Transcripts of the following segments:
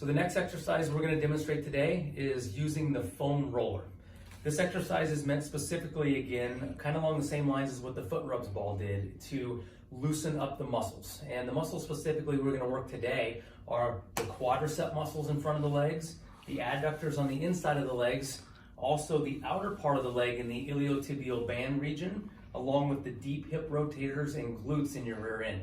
So the next exercise we're going to demonstrate today is using the foam roller. This exercise is meant specifically, again, kind of along the same lines as what the foot rubs ball did, to loosen up the muscles. And the muscles specifically we're going to work today are the quadricep muscles in front of the legs, the adductors on the inside of the legs, also the outer part of the leg in the iliotibial band region, along with the deep hip rotators and glutes in your rear end.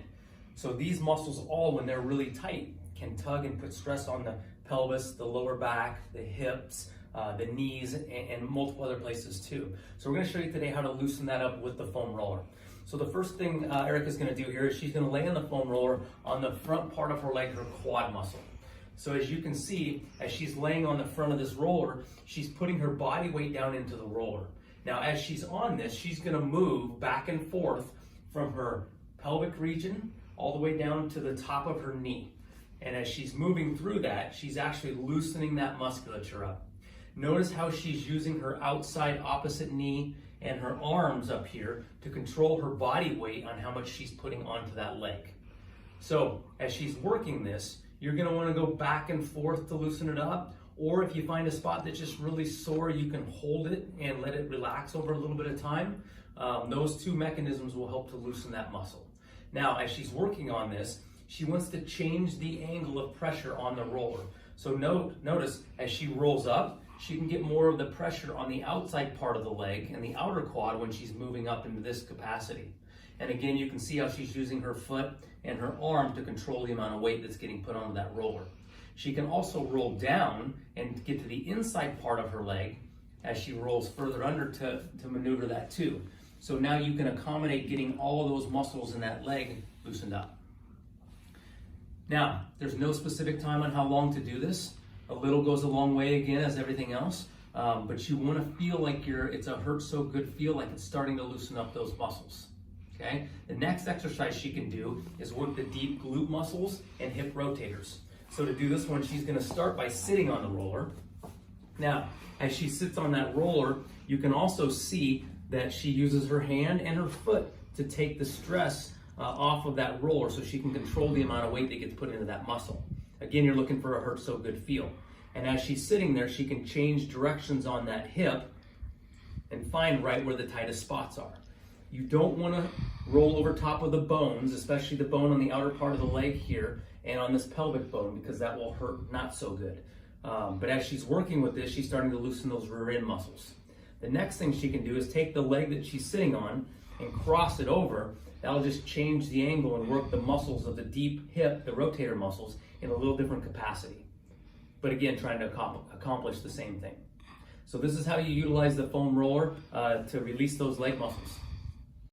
So these muscles all, when they're really tight, can tug and put stress on the pelvis, the lower back, the hips, the knees, and multiple other places too. So we're going to show you today how to loosen that up with the foam roller. So the first thing Erica's going to do here is she's going to lay on the foam roller on the front part of her leg, her quad muscle. So as you can see, as she's laying on the front of this roller, she's putting her body weight down into the roller. Now as she's on this, she's going to move back and forth from her pelvic region all the way down to the top of her knee. And as she's moving through that, she's actually loosening that musculature up. Notice how she's using her outside opposite knee and her arms up here to control her body weight on how much she's putting onto that leg. So as she's working this, you're going to want to go back and forth to loosen it up, or if you find a spot that's just really sore, you can hold it and let it relax over a little bit of time. Those two mechanisms will help to loosen that muscle. Now, as she's working on this, she wants to change the angle of pressure on the roller. So notice as she rolls up, she can get more of the pressure on the outside part of the leg and the outer quad when she's moving up into this capacity. And again, you can see how she's using her foot and her arm to control the amount of weight that's getting put onto that roller. She can also roll down and get to the inside part of her leg as she rolls further under to maneuver that too. So now you can accommodate getting all of those muscles in that leg loosened up. Now, there's no specific time on how long to do this. A little goes a long way, again, as everything else, but you want to feel like it's a hurt so good feel, like it's starting to loosen up those muscles. Okay? The next exercise she can do is work the deep glute muscles and hip rotators. So to do this one, she's going to start by sitting on the roller. Now, as she sits on that roller, you can also see that she uses her hand and her foot to take the stress off of that roller so she can control the amount of weight that gets put into that muscle. Again, you're looking for a hurt so good feel. And as she's sitting there, she can change directions on that hip and find right where the tightest spots are. You don't want to roll over top of the bones, especially the bone on the outer part of the leg here and on this pelvic bone, because that will hurt not so good. But as she's working with this, she's starting to loosen those rear end muscles. The next thing she can do is take the leg that she's sitting on and cross it over. That'll just change the angle and work the muscles of the deep hip, the rotator muscles, in a little different capacity. But again, trying to accomplish the same thing. So this is how you utilize the foam roller to release those leg muscles.